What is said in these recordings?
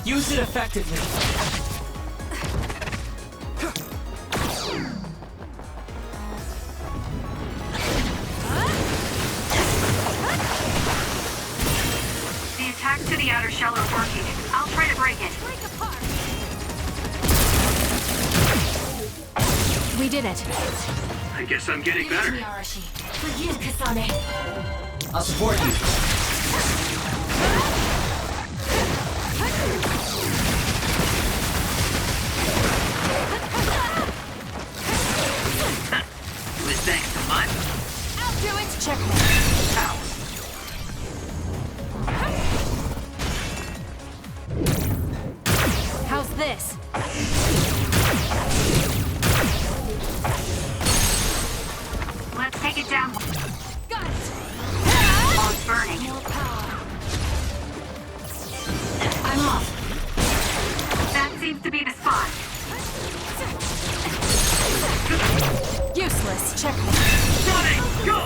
Use it effectively. The attack to the outer shell are working. I'll try to break it. We did it. I guess I'm getting better. For you, Kasane. I'll support you. It was thanks to mine. I'll do it. Checkmate. Ow. How's this? Let's take it down. Got it. While it's burning. More power. I'm off. That seems to be the spot. Useless. Checkmate. Sonic, go!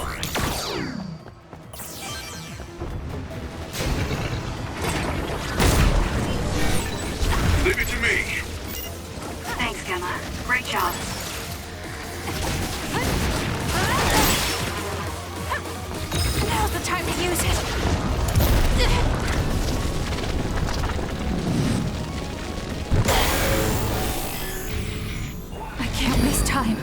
Leave it to me. Thanks, Gemma. Great job. Now's the time to use it. I can't waste time.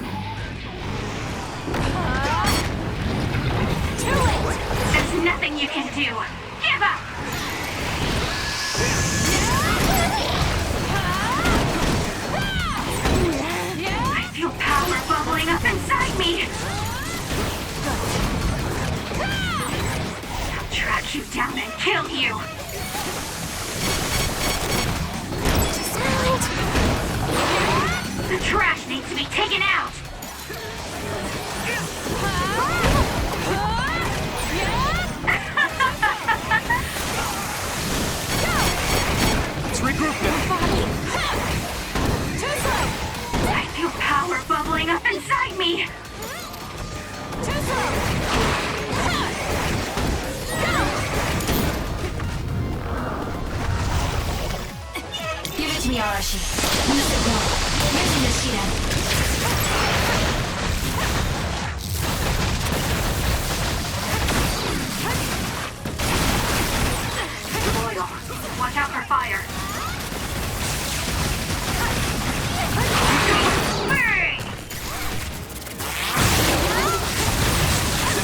Do it! There's nothing you can do. Give up! I feel power bubbling up inside me. I'll track you down and kill you. The trash needs to be taken out. Let's regroup now. I feel power bubbling up inside me. Give it to me, Arashi. Use it well. Using Yoshida. Loyal. Watch out for fire. Bang!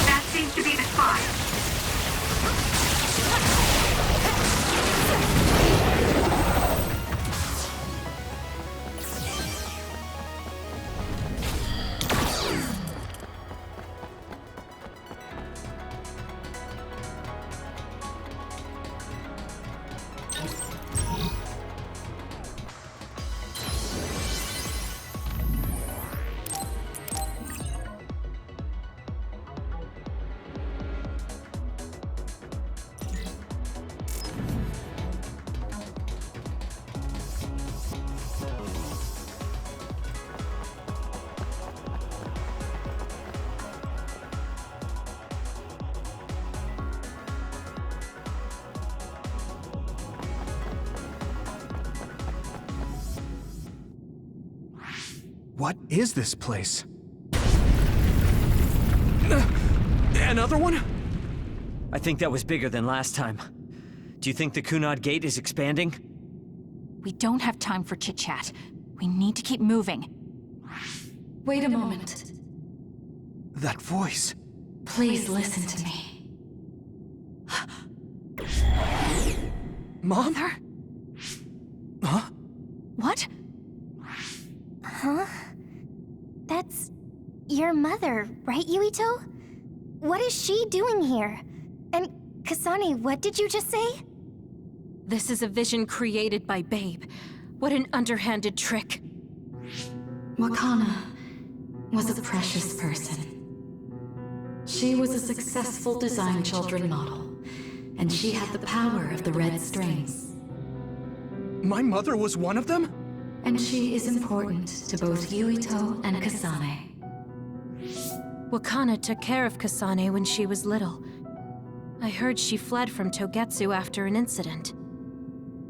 That seems to be the spot. What is this place? Another one? I think that was bigger than last time. Do you think the Kunad Gate is expanding? We don't have time for chit-chat. We need to keep moving. Wait a moment. That voice. Please listen to me. Mom? Mother? Huh? What? Huh? That's your mother, right, Yuito? What is she doing here? And Kasane, what did you just say? This is a vision created by Babe. What an underhanded trick. Wakana was a precious person. She was a successful design children model, and she had the power of the red strings. My mother was one of them? And she is important to both Yuito and Kasane. Wakana took care of Kasane when she was little. I heard she fled from Togetsu after an incident.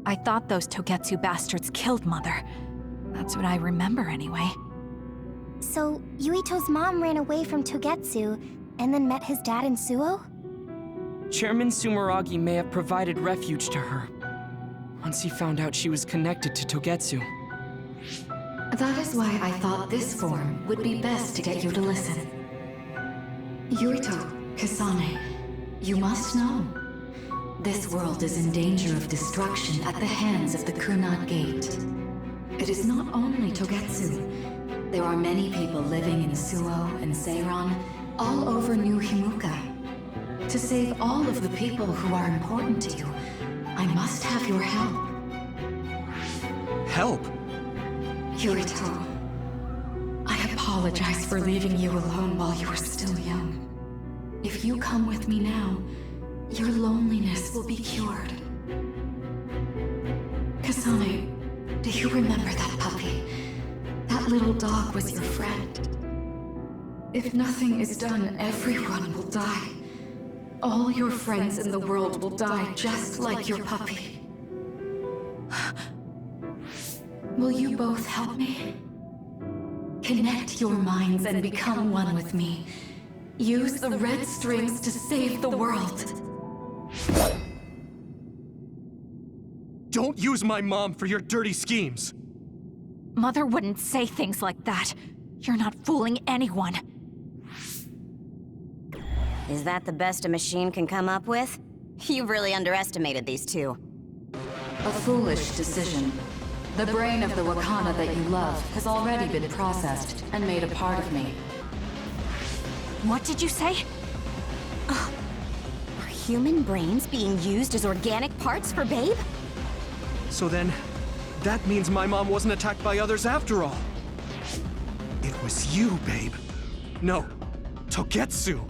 I thought those Togetsu bastards killed Mother. That's what I remember anyway. So, Yuito's mom ran away from Togetsu and then met his dad in Suo? Chairman Sumeragi may have provided refuge to her once he found out she was connected to Togetsu. That is why I thought this form would be best to get you to listen. Yuito, Kasane, you must know. This world is in danger of destruction at the hands of the Kunad Gate. It is not only Togetsu. There are many people living in Suo and Seiran, all over New Himuka. To save all of the people who are important to you, I must have your help. Help? Yuito, I apologize for leaving you alone while you were still young. If you come with me now, your loneliness will be cured. Kasane, do you remember that puppy? That little dog was your friend. If nothing is done, everyone will die. All your friends in the world will die just like your puppy. Will you both help me? Connect your minds and become one with me. Use the red strings to save the world. Don't use my mom for your dirty schemes! Mother wouldn't say things like that. You're not fooling anyone. Is that the best a machine can come up with? You really underestimated these two. A foolish decision. The brain of the Wakana that you love has already been processed and made a part of me. What did you say? Are human brains being used as organic parts for Babe? So then, that means my mom wasn't attacked by others after all. It was you, Babe. No, Togetsu.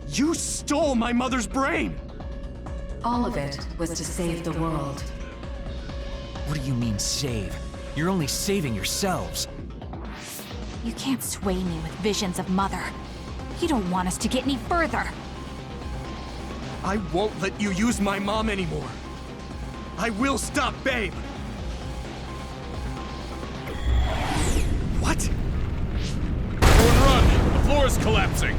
You stole my mother's brain! All of it was to save the world. What do you mean, save? You're only saving yourselves. You can't sway me with visions of Mother. You don't want us to get any further. I won't let you use my mom anymore. I will stop Babe! What? Everyone run! The floor is collapsing!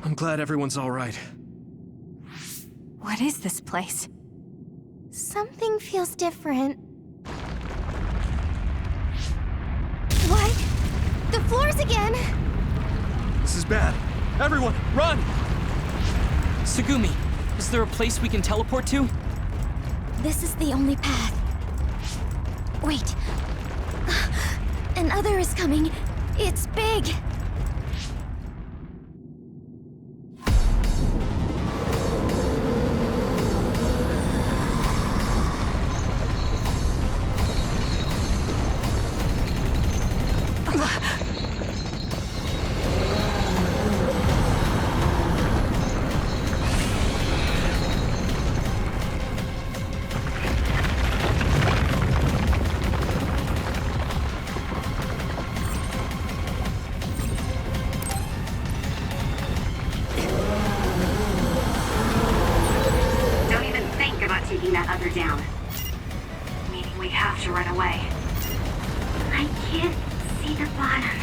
I'm glad everyone's all right. What is this place? Something feels different. What? The floors again! This is bad. Everyone, run! Tsugumi, is there a place we can teleport to? This is the only path. Wait. Another is coming. It's big. taking that other down. Meaning we have to run away. I can't see the bottom.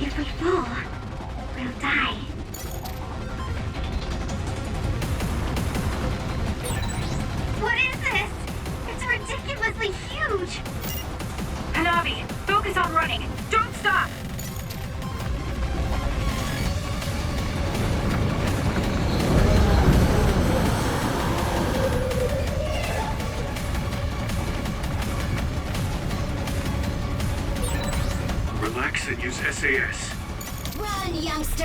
If we fall, we'll die. What is this? It's ridiculously huge! Hanabi, focus on running. Don't stop! Relax and use SAS. Run, youngster!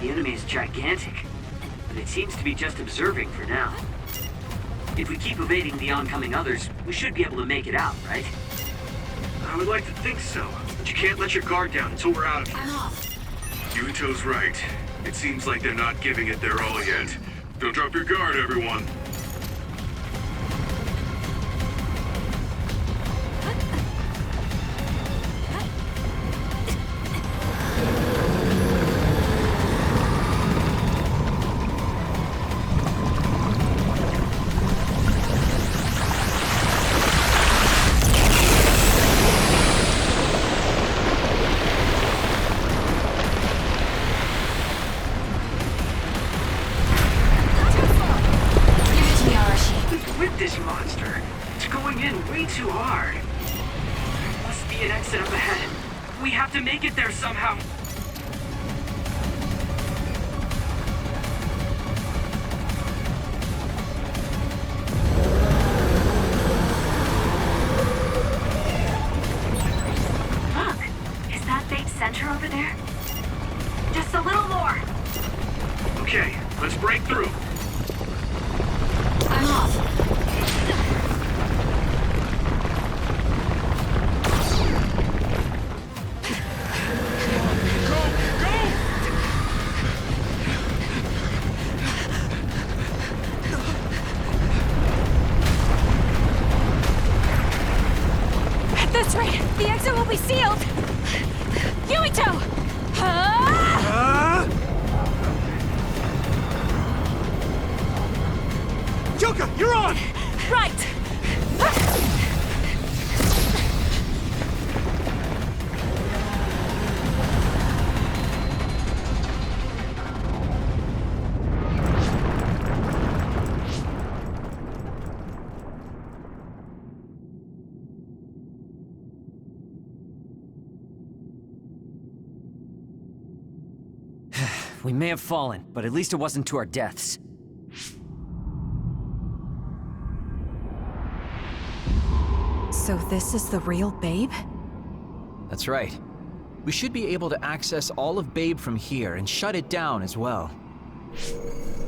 The enemy is gigantic, but it seems to be just observing for now. If we keep evading the oncoming others, we should be able to make it out, right? I would like to think so, but you can't let your guard down until we're out of here. I'm off. Yuito's right. It seems like they're not giving it their all yet. Don't drop your guard, everyone. With this monster, it's going in way too hard. There must be an exit up ahead. We have to make it there somehow. Look, is that big center over there? Just a little more. Okay, let's break through. I'm off. At this rate, the exit will be sealed! Yuito! Yoka, you're on! Right! We may have fallen, but at least it wasn't to our deaths. So this is the real Babe? That's right. We should be able to access all of Babe from here and shut it down as well.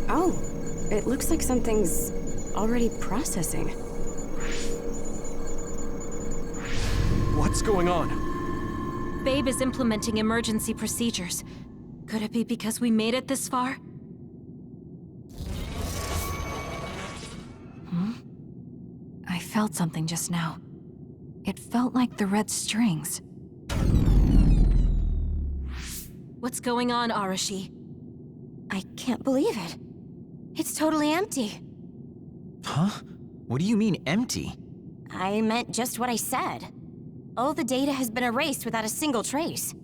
Oh, it looks like something's already processing. What's going on? Babe is implementing emergency procedures. Could it be because we made it this far? I felt something just now. It felt like the red strings. What's going on, Arashi? I can't believe it. It's totally empty. Huh? What do you mean, empty? I meant just what I said. All the data has been erased without a single trace.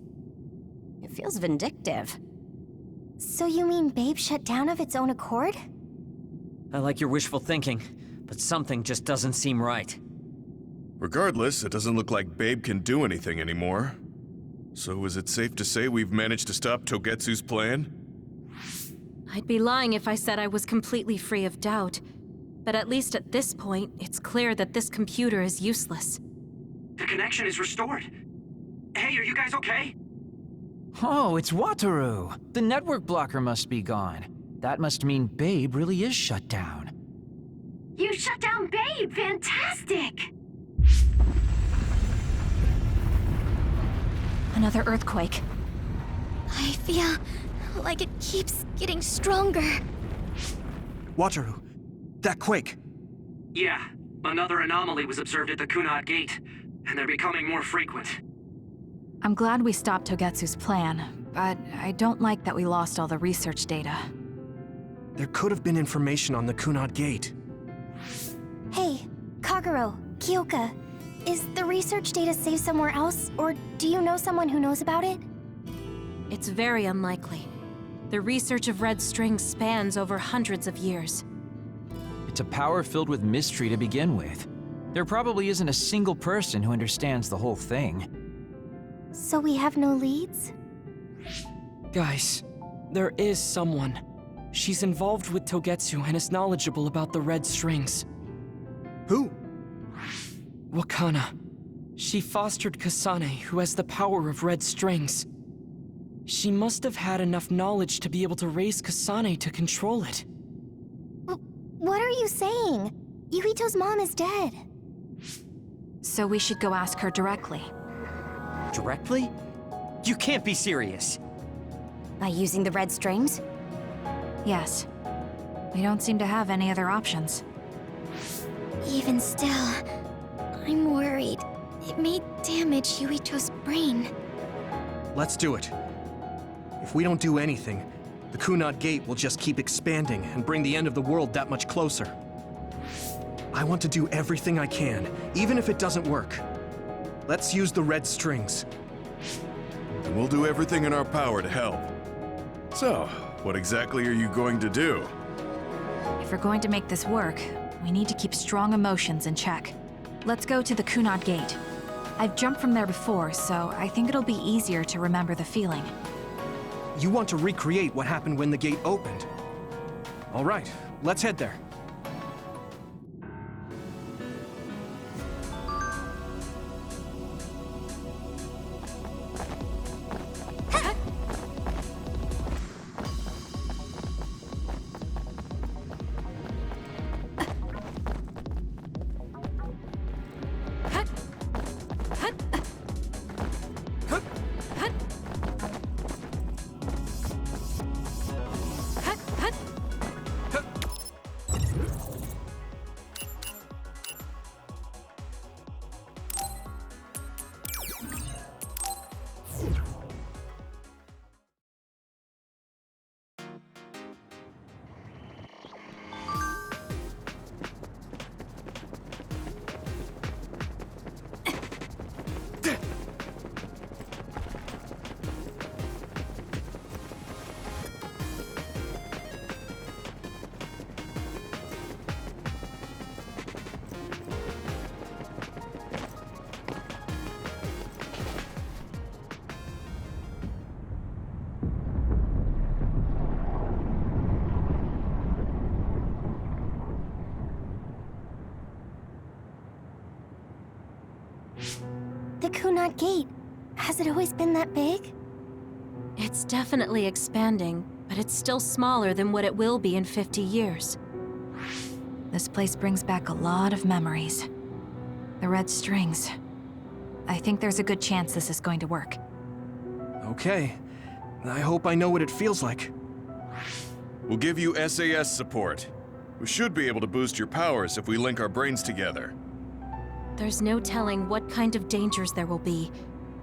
It feels vindictive. So you mean Babe shut down of its own accord? I like your wishful thinking, but something just doesn't seem right. Regardless, it doesn't look like Babe can do anything anymore. So is it safe to say we've managed to stop Togetsu's plan? I'd be lying if I said I was completely free of doubt. But at least at this point, it's clear that this computer is useless. The connection is restored. Hey, are you guys okay? Oh, it's Wataru! The network blocker must be gone. That must mean Babe really is shut down. You shut down Babe! Fantastic! Another earthquake. I feel like it keeps getting stronger. Wataru, that quake. Yeah, another anomaly was observed at the Kunad Gate, and they're becoming more frequent. I'm glad we stopped Togetsu's plan, but I don't like that we lost all the research data. There could have been information on the Kunad Gate. Hey, Kagero, Kyoka, is the research data saved somewhere else, or do you know someone who knows about it? It's very unlikely. The research of red strings spans over hundreds of years. It's a power filled with mystery to begin with. There probably isn't a single person who understands the whole thing. So we have no leads? Guys, there is someone. She's involved with Togetsu and is knowledgeable about the red strings. Who? Wakana. She fostered Kasane, who has the power of red strings. She must have had enough knowledge to be able to raise Kasane to control it. What are you saying? Yuito's mom is dead. So we should go ask her directly. Directly? You can't be serious. By using the red strings? Yes. We don't seem to have any other options. Even still, I'm worried. It may damage Yuito's brain. Let's do it. If we don't do anything, the Kunad Gate will just keep expanding and bring the end of the world that much closer. I want to do everything I can, even if it doesn't work. Let's use the red strings. And we'll do everything in our power to help. So, what exactly are you going to do? If we're going to make this work, we need to keep strong emotions in check. Let's go to the Kunad Gate. I've jumped from there before, so I think it'll be easier to remember the feeling. You want to recreate what happened when the gate opened? All right, let's head there. The Kunad Gate. Has it always been that big? It's definitely expanding, but it's still smaller than what it will be in 50 years. This place brings back a lot of memories. The red strings. I think there's a good chance this is going to work. Okay. I hope I know what it feels like. We'll give you SAS support. We should be able to boost your powers if we link our brains together. There's no telling what kind of dangers there will be,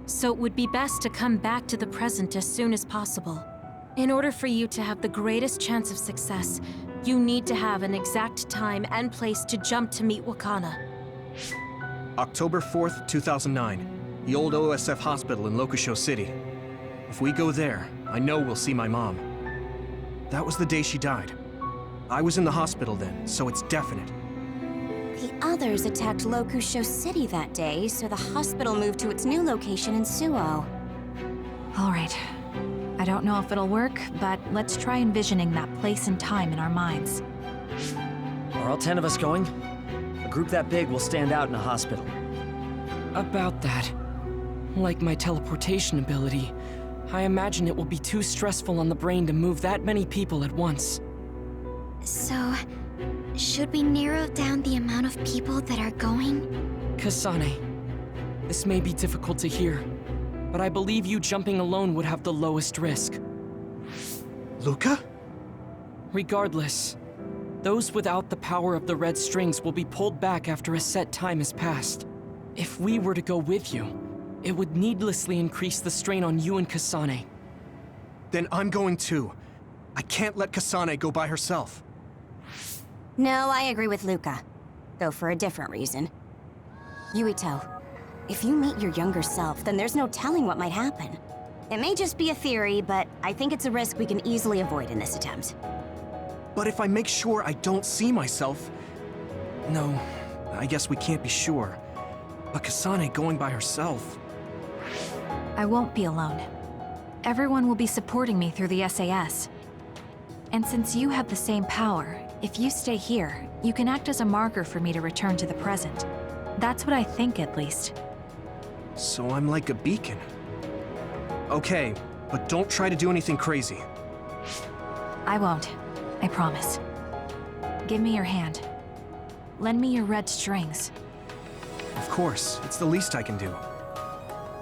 so it would be best to come back to the present as soon as possible. In order for you to have the greatest chance of success, you need to have an exact time and place to jump to meet Wakana. October 4th, 2009. The old OSF hospital in Lokusho City. If we go there, I know we'll see my mom. That was the day she died. I was in the hospital then, so it's definite. The others attacked Lokusho City that day, so the hospital moved to its new location in Suo. All right. I don't know if it'll work, but let's try envisioning that place and time in our minds. Are all 10 of us going? A group that big will stand out in a hospital. About that. Like my teleportation ability, I imagine it will be too stressful on the brain to move that many people at once. So, should we narrow down the amount of people that are going? Kasane, this may be difficult to hear, but I believe you jumping alone would have the lowest risk. Luca? Regardless, those without the power of the red strings will be pulled back after a set time has passed. If we were to go with you, it would needlessly increase the strain on you and Kasane. Then I'm going too. I can't let Kasane go by herself. No, I agree with Luca, though for a different reason. Yuito, if you meet your younger self, then there's no telling what might happen. It may just be a theory, but I think it's a risk we can easily avoid in this attempt. But if I make sure I don't see myself... No, I guess we can't be sure. But Kasane going by herself... I won't be alone. Everyone will be supporting me through the SAS. And since you have the same power, if you stay here, you can act as a marker for me to return to the present. That's what I think, at least. So I'm like a beacon. Okay, but don't try to do anything crazy. I won't. I promise. Give me your hand. Lend me your red strings. Of course, it's the least I can do.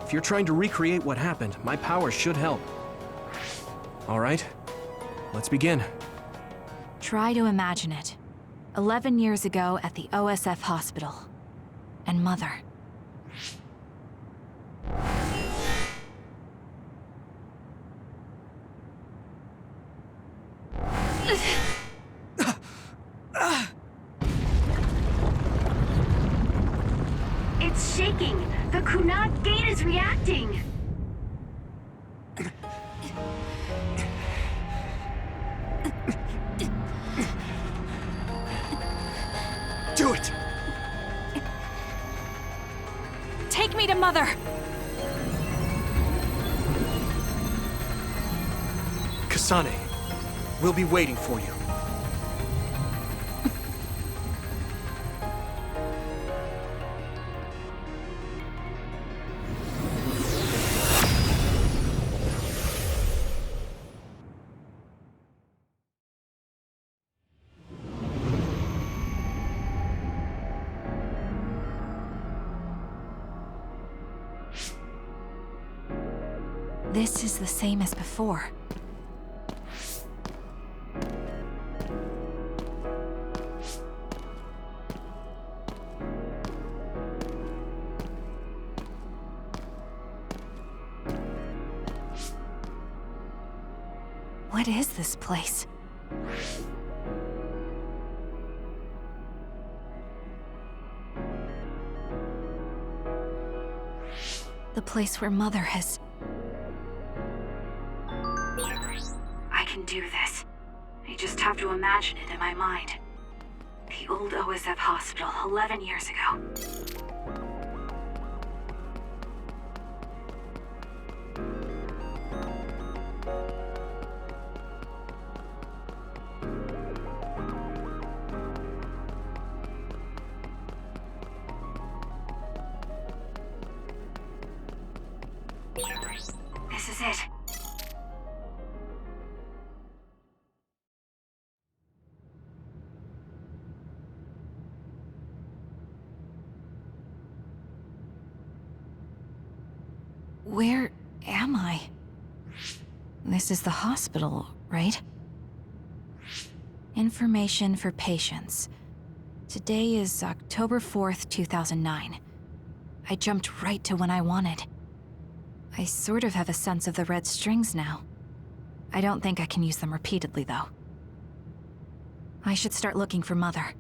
If you're trying to recreate what happened, my power should help. All right, let's begin. Try to imagine it. 11 years ago at the OSF hospital. And Mother. It's shaking! The Kunad gate is reacting! Do it! Take me to Mother! Kasane, we'll be waiting for you. This is the same as before. What is this place? The place where Mother has... I can do this. I just have to imagine it in my mind. The old OSF hospital 11 years ago. This is it. Where am I? This is the hospital, right? Information for patients. Today is October 4th, 2009. I jumped right to when I wanted. I sort of have a sense of the red strings now. I don't think I can use them repeatedly, though. I should start looking for Mother.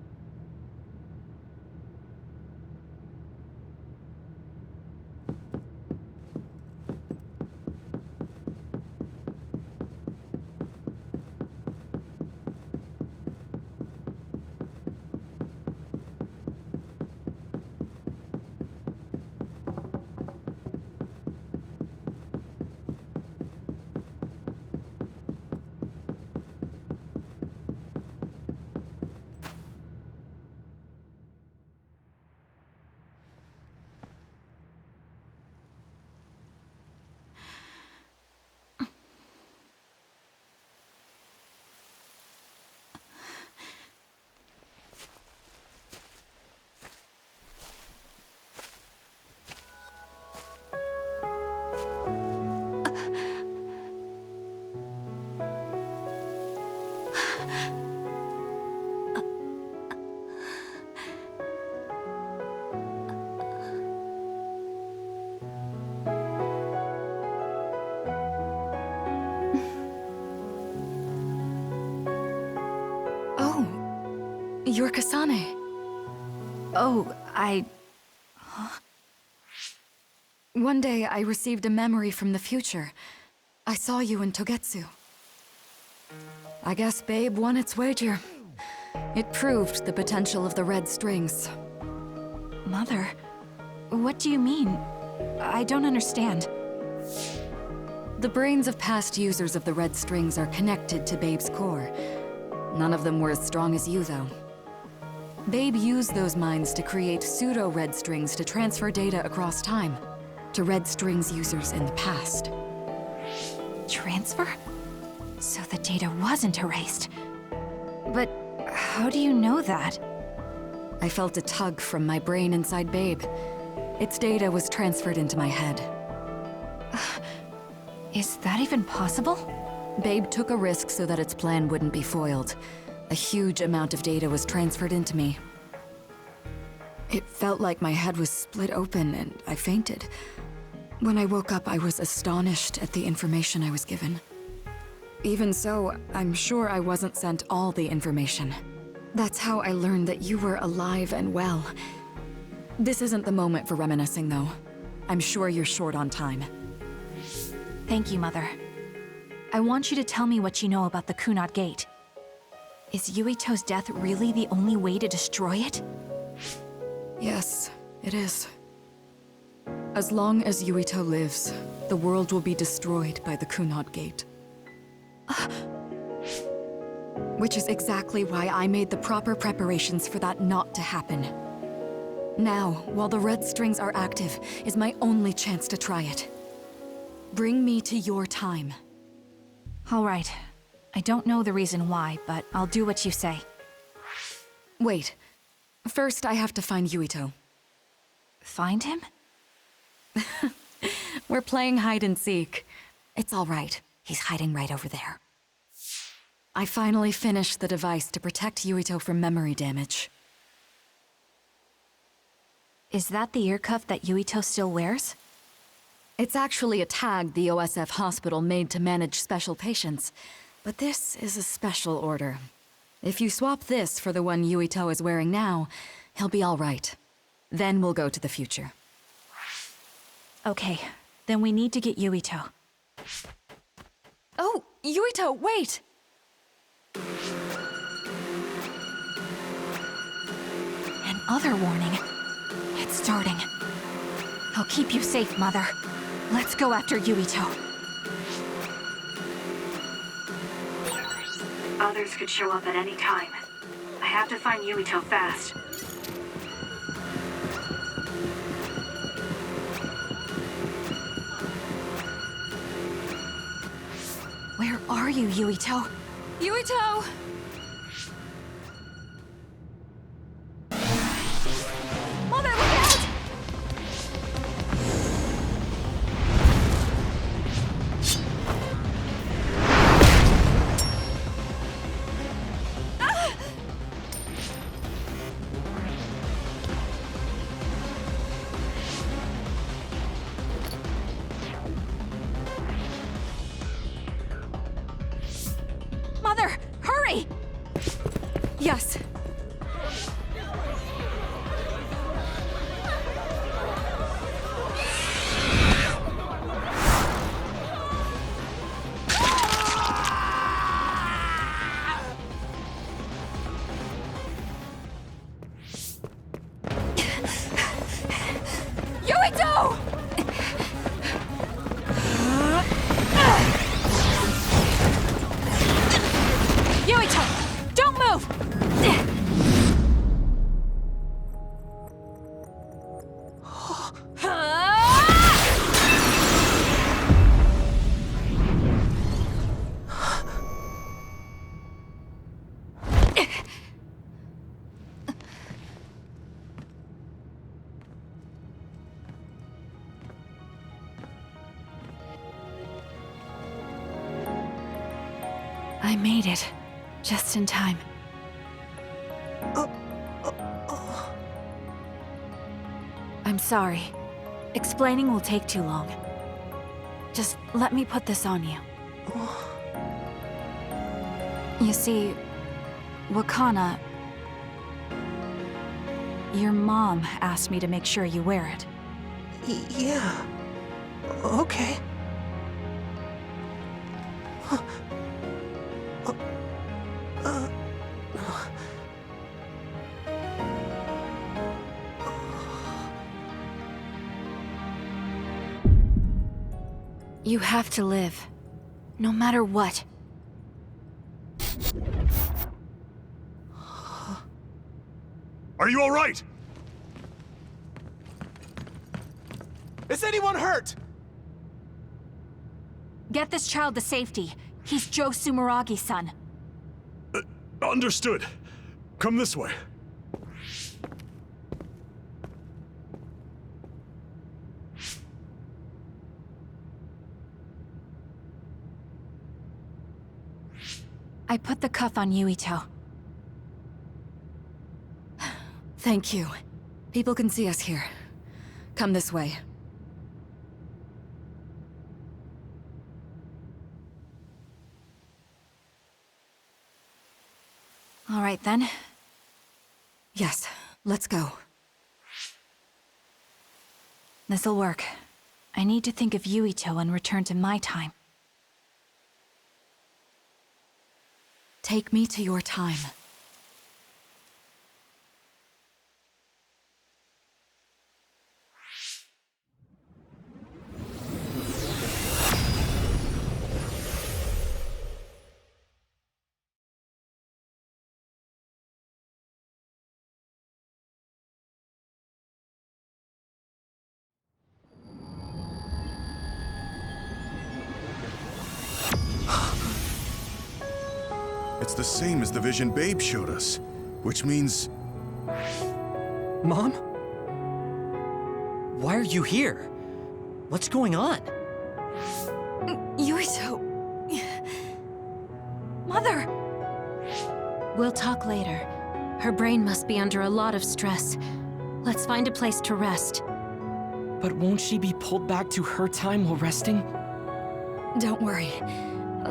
You're Kasane. Oh, One day, I received a memory from the future. I saw you in Togetsu. I guess Babe won its wager. It proved the potential of the red strings. Mother? What do you mean? I don't understand. The brains of past users of the red strings are connected to Babe's core. None of them were as strong as you, though. Babe used those minds to create pseudo-red strings to transfer data across time to red strings users in the past. Transfer? So the data wasn't erased. But how do you know that? I felt a tug from my brain inside Babe. Its data was transferred into my head. Is that even possible? Babe took a risk so that its plan wouldn't be foiled. A huge amount of data was transferred into me. It felt like my head was split open and I fainted. When I woke up, I was astonished at the information I was given. Even so, I'm sure I wasn't sent all the information. That's how I learned that you were alive and well. This isn't the moment for reminiscing, though. I'm sure you're short on time. Thank you, Mother. I want you to tell me what you know about the Kunad Gate. Is Yuito's death really the only way to destroy it? Yes, it is. As long as Yuito lives, the world will be destroyed by the Kunad Gate. Which is exactly why I made the proper preparations for that not to happen. Now, while the red strings are active, is my only chance to try it. Bring me to your time. All right. I don't know the reason why, but I'll do what you say. Wait. First, I have to find Yuito. Find him? We're playing hide and seek. It's all right. He's hiding right over there. I finally finished the device to protect Yuito from memory damage. Is that the ear cuff that Yuito still wears? It's actually a tag the OSF hospital made to manage special patients. But this is a special order. If you swap this for the one Yuito is wearing now, he'll be all right. Then we'll go to the future. Okay, then we need to get Yuito. Oh, Yuito, wait! Another warning. It's starting. I'll keep you safe, Mother. Let's go after Yuito. Others could show up at any time. I have to find Yuito fast. Where are you, Yuito? Yuito! Mother, look out! Mother, hurry! Yes. Yuito! Yuito, don't move! I made it. Just in time. I'm sorry. Explaining will take too long. Just let me put this on you. You see, Wakana... Your mom asked me to make sure you wear it. Yeah. Okay. You have to live. No matter what. Are you all right? Is anyone hurt? Get this child to safety. He's Joe Sumeragi's son. Understood. Come this way. I put the cuff on Yuito. Thank you. People can see us here. Come this way. All right, then. Yes, let's go. This'll work. I need to think of Yuito and return to my time. Take me to your time. It's the same as the vision Babe showed us, which means... Mom? Why are you here? What's going on? Yuito... Mother! We'll talk later. Her brain must be under a lot of stress. Let's find a place to rest. But won't she be pulled back to her time while resting? Don't worry.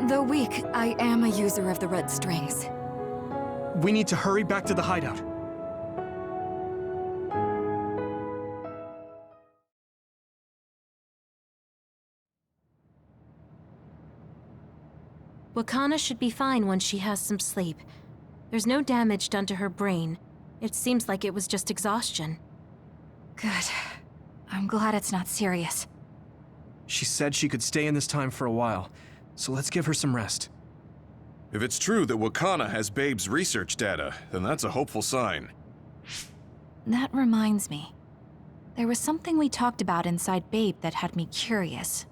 Though weak, I am a user of the red strings. We need to hurry back to the hideout. Wakana should be fine once she has some sleep. There's no damage done to her brain. It seems like it was just exhaustion. Good. I'm glad it's not serious. She said she could stay in this time for a while, so let's give her some rest. If it's true that Wakana has Babe's research data, then that's a hopeful sign. That reminds me. There was something we talked about inside Babe that had me curious.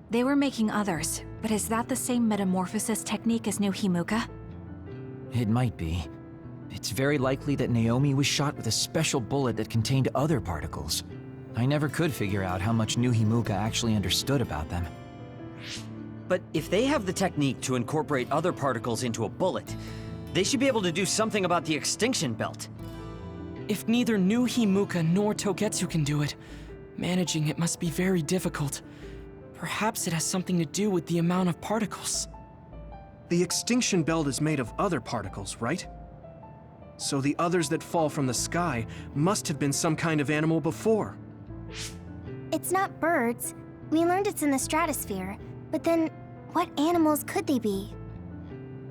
They were making others, but is that the same metamorphosis technique as New Himuka? It might be. It's very likely that Naomi was shot with a special bullet that contained other particles. I never could figure out how much New Himuka actually understood about them. But if they have the technique to incorporate other particles into a bullet, they should be able to do something about the extinction belt. If neither New Himuka nor Togetsu can do it, managing it must be very difficult. Perhaps it has something to do with the amount of particles. The extinction belt is made of other particles, right? So the others that fall from the sky must have been some kind of animal before. It's not birds. We learned it's in the stratosphere. But then, what animals could they be?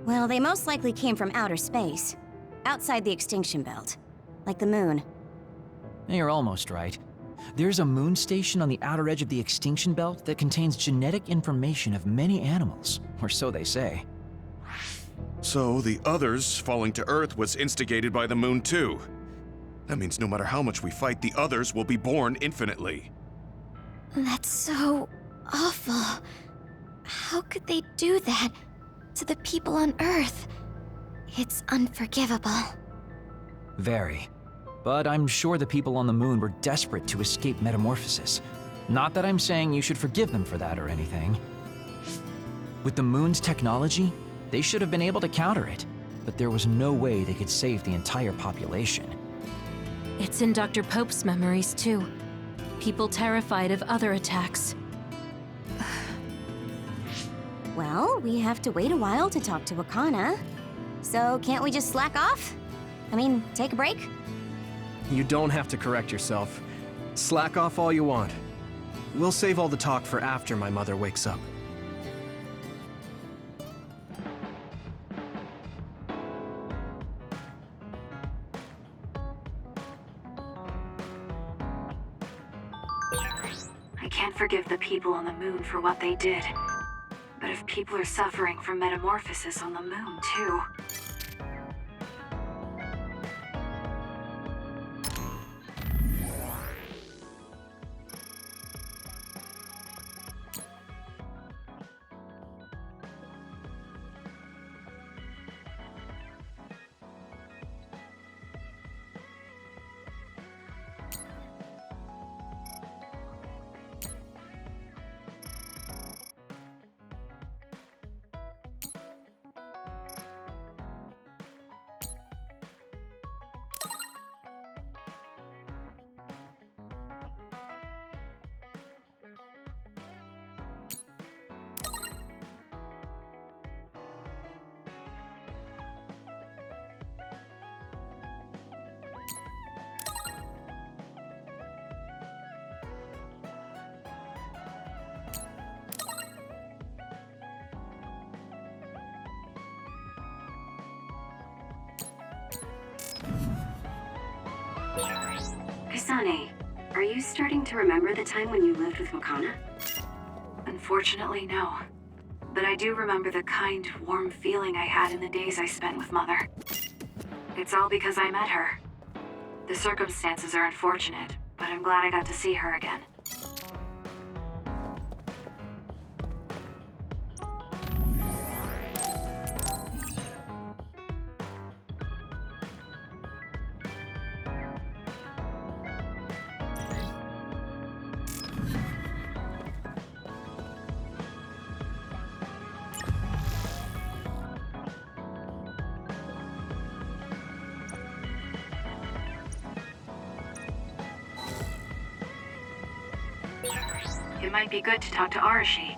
Well, they most likely came from outer space. Outside the extinction belt. Like the moon. You're almost right. There's a moon station on the outer edge of the extinction belt that contains genetic information of many animals, or so they say. So the others falling to Earth was instigated by the moon too. That means no matter how much we fight, the others will be born infinitely. That's so awful. How could they do that to the people on Earth? It's unforgivable. Very. But I'm sure the people on the moon were desperate to escape metamorphosis. Not that I'm saying you should forgive them for that or anything. With the moon's technology, they should have been able to counter it, but there was no way they could save the entire population. It's in Dr. Pope's memories, too. People terrified of other attacks. Well, we have to wait a while to talk to Wakana. So can't we just slack off? I mean, take a break? You don't have to correct yourself. Slack off all you want. We'll save all the talk for after my mother wakes up. I can't forgive the people on the moon for what they did. But if people are suffering from metamorphosis on the moon, too... Kasane, are you starting to remember the time when you lived with Wakana? Unfortunately, no. But I do remember the kind, warm feeling I had in the days I spent with Mother. It's all because I met her. The circumstances are unfortunate, but I'm glad I got to see her again. It might be good to talk to Arashi.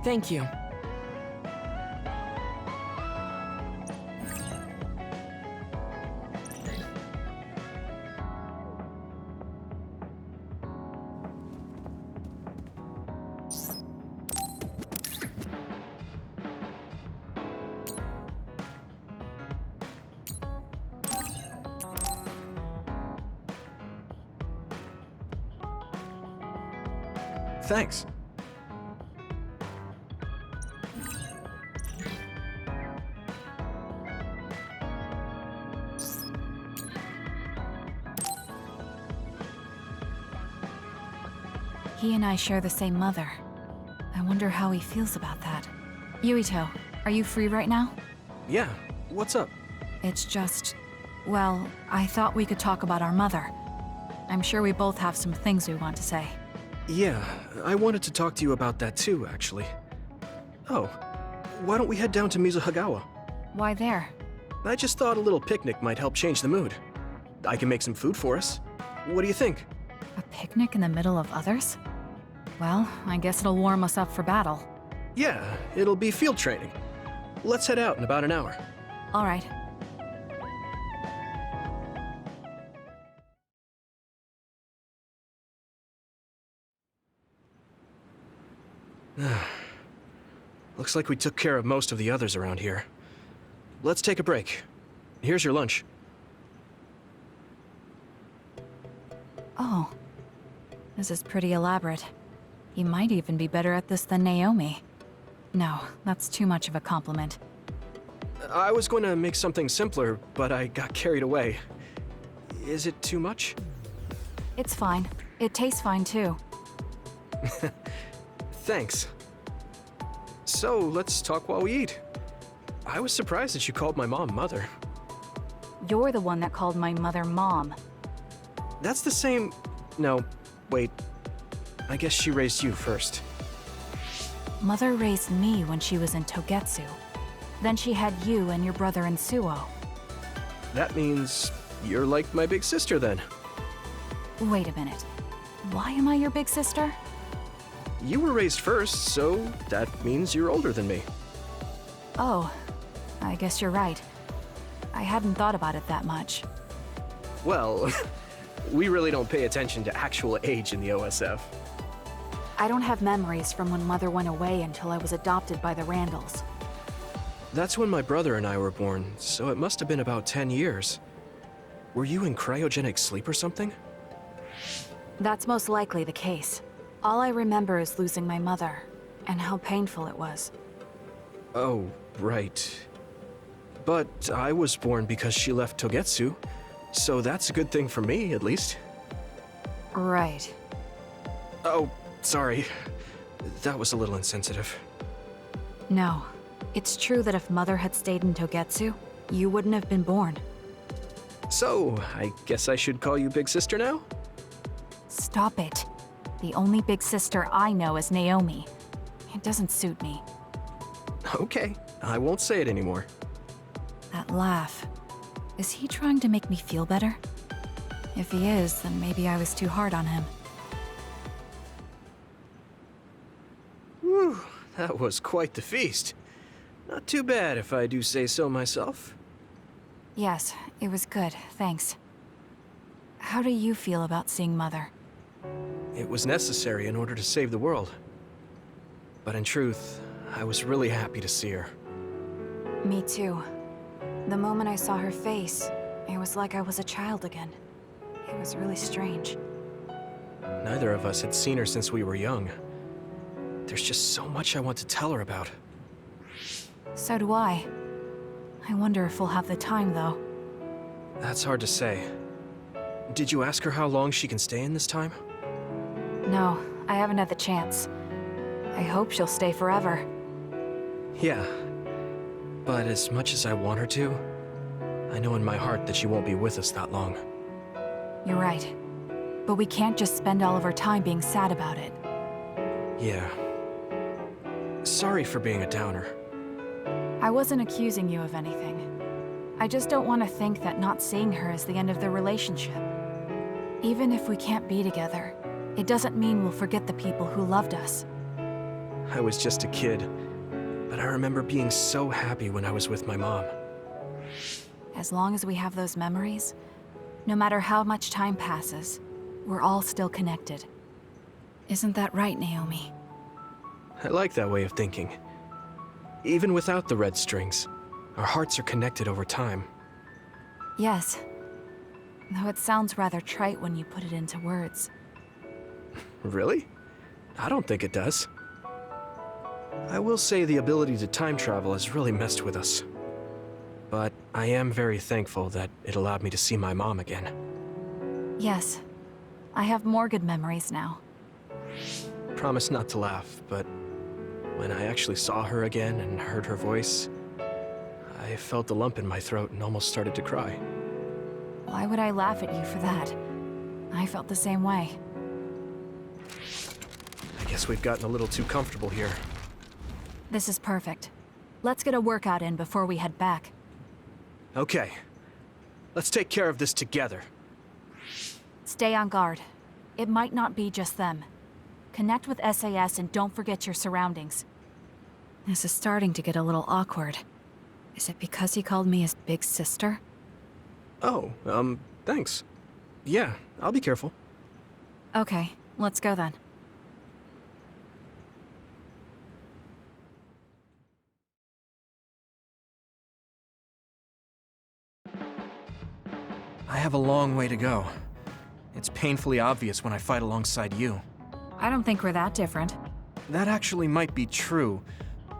Thank you. Thanks. He and I share the same mother. I wonder how he feels about that. Yuito, are you free right now? Yeah, what's up? It's just... well, I thought we could talk about our mother. I'm sure we both have some things we want to say. Yeah, I wanted to talk to you about that too, actually. Oh, why don't we head down to Mizuhagawa? Why there? I just thought a little picnic might help change the mood. I can make some food for us. What do you think? A picnic in the middle of others? Well, I guess it'll warm us up for battle. Yeah, it'll be field training. Let's head out in about an hour. All right. Looks like we took care of most of the others around here. Let's take a break. Here's your lunch. Oh. This is pretty elaborate. You might even be better at this than Naomi. No, that's too much of a compliment. I was going to make something simpler, but I got carried away. Is it too much? It's fine. It tastes fine too. Thanks. So, let's talk while we eat. I was surprised that you called my mom Mother. You're the one that called my mother Mom. That's the same... No, wait. I guess she raised you first. Mother raised me when she was in Togetsu. Then she had you and your brother in Suo. That means you're like my big sister then. Wait a minute. Why am I your big sister? You were raised first, so that means you're older than me. Oh, I guess you're right. I hadn't thought about it that much. Well, we really don't pay attention to actual age in the OSF. I don't have memories from when Mother went away until I was adopted by the Randalls. That's when my brother and I were born, so it must have been about 10 years. Were you in cryogenic sleep or something? That's most likely the case. All I remember is losing my mother, and how painful it was. Oh, right. But I was born because she left Togetsu, so that's a good thing for me, at least. Right. Oh, sorry. That was a little insensitive. No. It's true that if Mother had stayed in Togetsu, you wouldn't have been born. So, I guess I should call you Big Sister now? Stop it. The only big sister I know is Naomi. It doesn't suit me. Okay, I won't say it anymore. That laugh. Is he trying to make me feel better? If he is, then maybe I was too hard on him. Whew, that was quite the feast. Not too bad, if I do say so myself. Yes, it was good, thanks. How do you feel about seeing Mother? It was necessary in order to save the world. But in truth, I was really happy to see her. Me too. The moment I saw her face, it was like I was a child again. It was really strange. Neither of us had seen her since we were young. There's just so much I want to tell her about. So do I. I wonder if we'll have the time, though. That's hard to say. Did you ask her how long she can stay in this time? No, I haven't had the chance. I hope she'll stay forever. Yeah. But as much as I want her to, I know in my heart that she won't be with us that long. You're right. But we can't just spend all of our time being sad about it. Yeah. Sorry for being a downer. I wasn't accusing you of anything. I just don't want to think that not seeing her is the end of the relationship. Even if we can't be together, it doesn't mean we'll forget the people who loved us. I was just a kid, but I remember being so happy when I was with my mom. As long as we have those memories, no matter how much time passes, we're all still connected. Isn't that right, Naomi? I like that way of thinking. Even without the red strings, our hearts are connected over time. Yes. Though it sounds rather trite when you put it into words. Really? I don't think it does. I will say the ability to time travel has really messed with us. But I am very thankful that it allowed me to see my mom again. Yes. I have more good memories now. Promise not to laugh, but when I actually saw her again and heard her voice, I felt a lump in my throat and almost started to cry. Why would I laugh at you for that? I felt the same way. I guess we've gotten a little too comfortable here. This is perfect. Let's get a workout in before we head back. Okay. Let's take care of this together. Stay on guard. It might not be just them. Connect with SAS and don't forget your surroundings. This is starting to get a little awkward. Is it because he called me his big sister? Oh, thanks. Yeah, I'll be careful. Okay, let's go then. I have a long way to go. It's painfully obvious when I fight alongside you. I don't think we're that different. That actually might be true,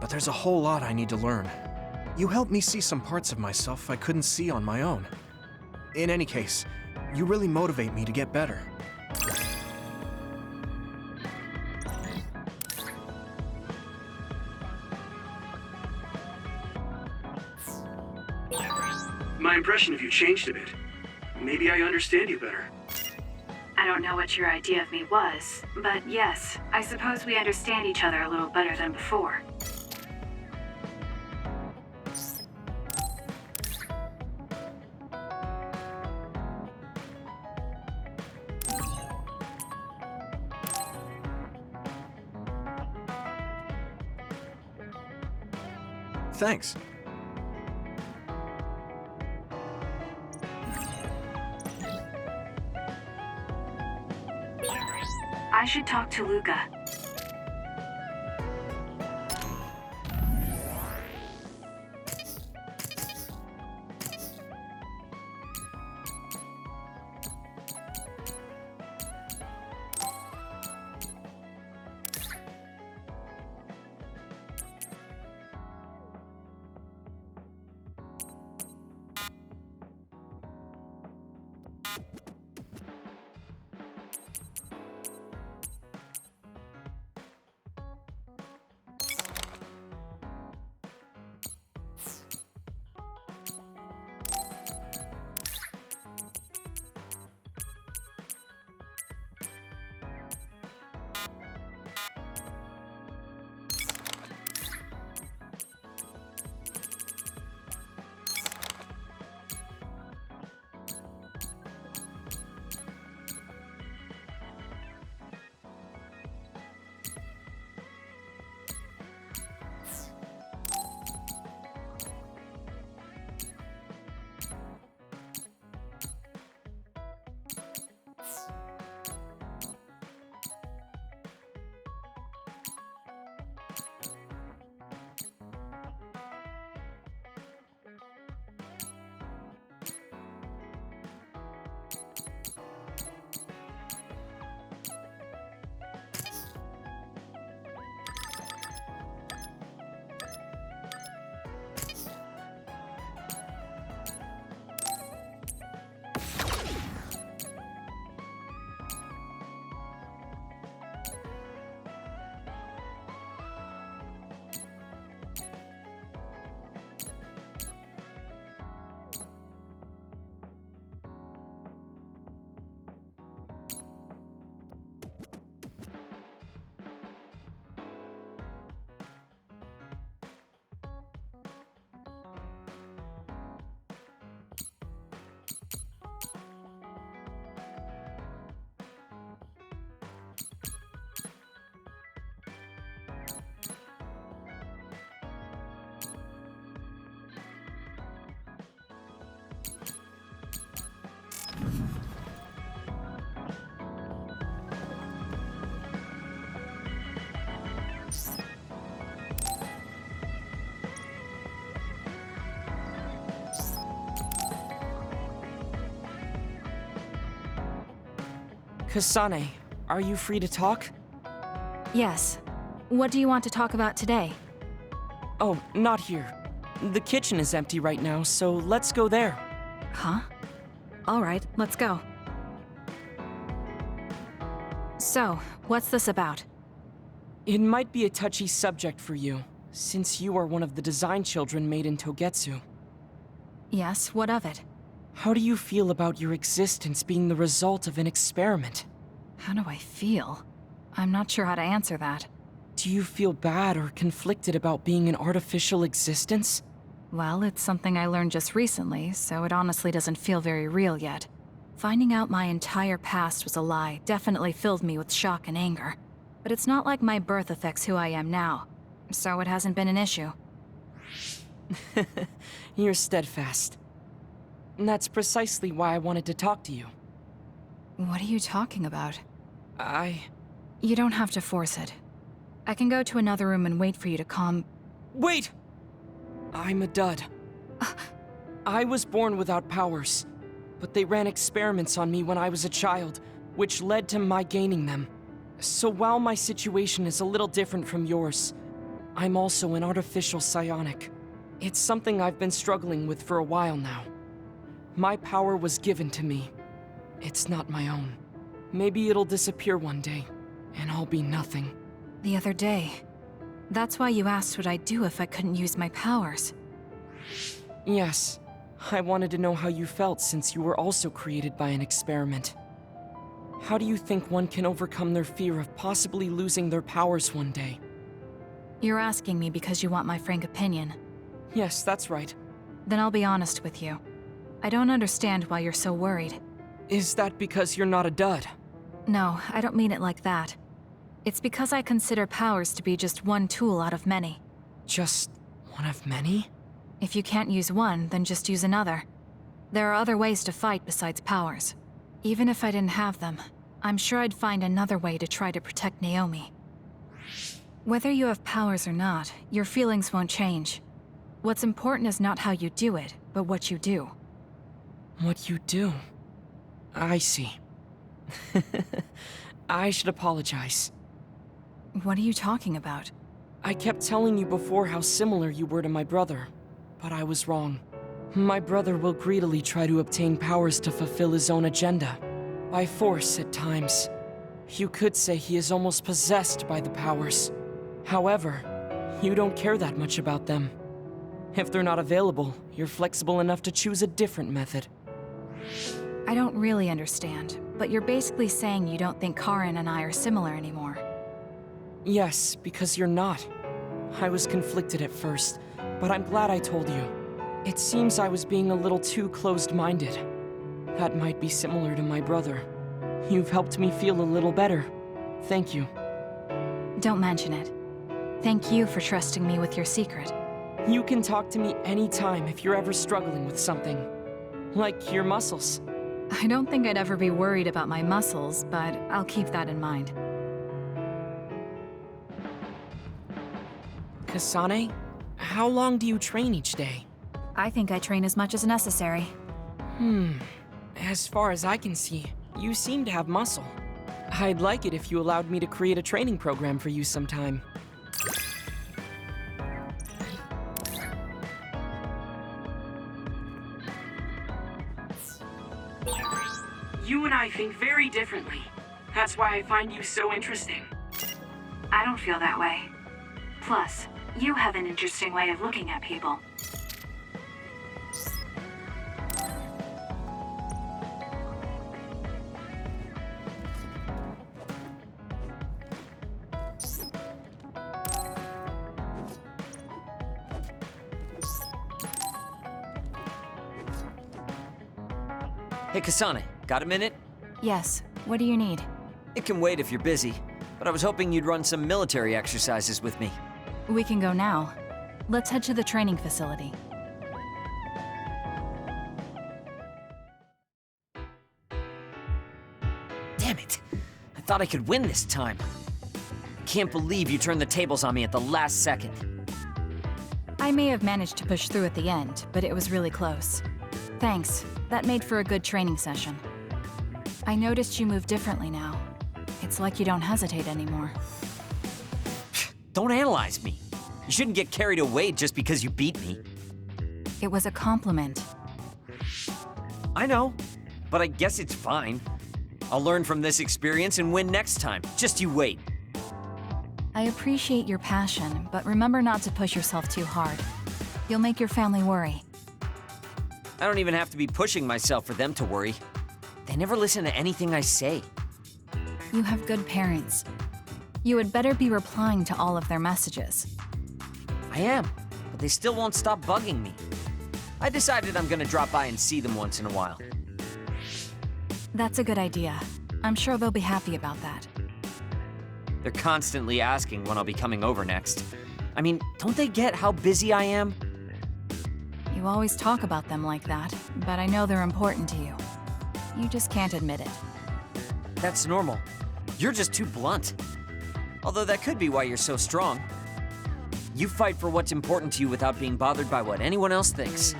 but there's a whole lot I need to learn. You helped me see some parts of myself I couldn't see on my own. In any case, you really motivate me to get better. My impression of you changed a bit. Maybe I understand you better. I don't know what your idea of me was, but yes, I suppose we understand each other a little better than before. Thanks. I should talk to Luca. Kasane, are you free to talk? Yes. What do you want to talk about today? Oh, not here. The kitchen is empty right now, so let's go there. Huh? All right, let's go. So, what's this about? It might be a touchy subject for you, since you are one of the design children made in Togetsu. Yes, what of it? How do you feel about your existence being the result of an experiment? How do I feel? I'm not sure how to answer that. Do you feel bad or conflicted about being an artificial existence? Well, it's something I learned just recently, so it honestly doesn't feel very real yet. Finding out my entire past was a lie definitely filled me with shock and anger. But it's not like my birth affects who I am now, so it hasn't been an issue. You're steadfast. And that's precisely why I wanted to talk to you. What are you talking about? You don't have to force it. I can go to another room and wait for you to calm... Wait! I'm a dud. I was born without powers, but they ran experiments on me when I was a child, which led to my gaining them. So while my situation is a little different from yours, I'm also an artificial psionic. It's something I've been struggling with for a while now. My power was given to me. It's not my own. Maybe it'll disappear one day, and I'll be nothing. The other day. That's why you asked what I'd do if I couldn't use my powers. Yes. I wanted to know how you felt since you were also created by an experiment. How do you think one can overcome their fear of possibly losing their powers one day? You're asking me because you want my frank opinion. Yes, that's right. Then I'll be honest with you. I don't understand why you're so worried. Is that because you're not a dud? No, I don't mean it like that. It's because I consider powers to be just one tool out of many. Just one of many? If you can't use one, then just use another. There are other ways to fight besides powers. Even if I didn't have them, I'm sure I'd find another way to try to protect Naomi. Whether you have powers or not, your feelings won't change. What's important is not how you do it, but what you do. What you do? I see. I should apologize. What are you talking about? I kept telling you before how similar you were to my brother, but I was wrong. My brother will greedily try to obtain powers to fulfill his own agenda. By force, at times. You could say he is almost possessed by the powers. However, you don't care that much about them. If they're not available, you're flexible enough to choose a different method. I don't really understand, but you're basically saying you don't think Karin and I are similar anymore. Yes, because you're not. I was conflicted at first, but I'm glad I told you. It seems I was being a little too closed-minded. That might be similar to my brother. You've helped me feel a little better. Thank you. Don't mention it. Thank you for trusting me with your secret. You can talk to me anytime if you're ever struggling with something. Like your muscles. I don't think I'd ever be worried about my muscles, but I'll keep that in mind. Kasane, how long do you train each day? I think I train as much as necessary. As far as I can see, you seem to have muscle. I'd like it if you allowed me to create a training program for you sometime. You and I think very differently. That's why I find you so interesting. I don't feel that way. Plus, you have an interesting way of looking at people. Hey, Kasane, got a minute? Yes. What do you need? It can wait if you're busy, but I was hoping you'd run some military exercises with me. We can go now. Let's head to the training facility. Damn it! I thought I could win this time. Can't believe you turned the tables on me at the last second. I may have managed to push through at the end, but it was really close. Thanks. That made for a good training session. I noticed you move differently now. It's like you don't hesitate anymore. Don't analyze me. You shouldn't get carried away just because you beat me. It was a compliment. I know, but I guess it's fine. I'll learn from this experience and win next time. Just you wait. I appreciate your passion, but remember not to push yourself too hard. You'll make your family worry. I don't even have to be pushing myself for them to worry. They never listen to anything I say. You have good parents. You had better be replying to all of their messages. I am, but they still won't stop bugging me. I decided I'm gonna drop by and see them once in a while. That's a good idea. I'm sure they'll be happy about that. They're constantly asking when I'll be coming over next. I mean, don't they get how busy I am? You always talk about them like that, but I know they're important to you. You just can't admit it. That's normal. You're just too blunt. Although that could be why you're so strong. You fight for what's important to you without being bothered by what anyone else thinks.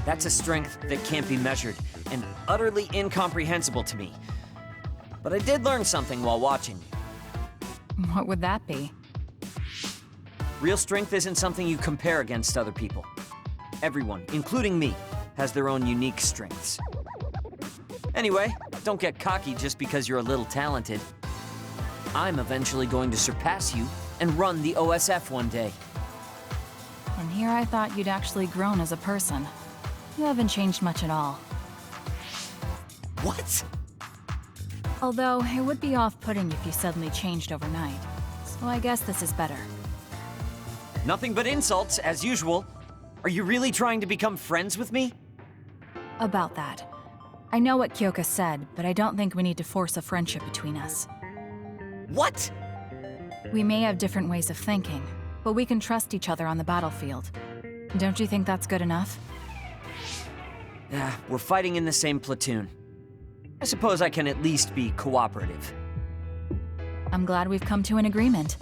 That's a strength that can't be measured and utterly incomprehensible to me. But I did learn something while watching you. What would that be? Real strength isn't something you compare against other people. Everyone, including me, has their own unique strengths. Anyway, don't get cocky just because you're a little talented. I'm eventually going to surpass you and run the OSF one day. And here I thought you'd actually grown as a person. You haven't changed much at all. What? Although, it would be off-putting if you suddenly changed overnight. So I guess this is better. Nothing but insults, as usual. Are you really trying to become friends with me? About that. I know what Kyoka said, but I don't think we need to force a friendship between us. What? We may have different ways of thinking, but we can trust each other on the battlefield. Don't you think that's good enough? Yeah, we're fighting in the same platoon. I suppose I can at least be cooperative. I'm glad we've come to an agreement.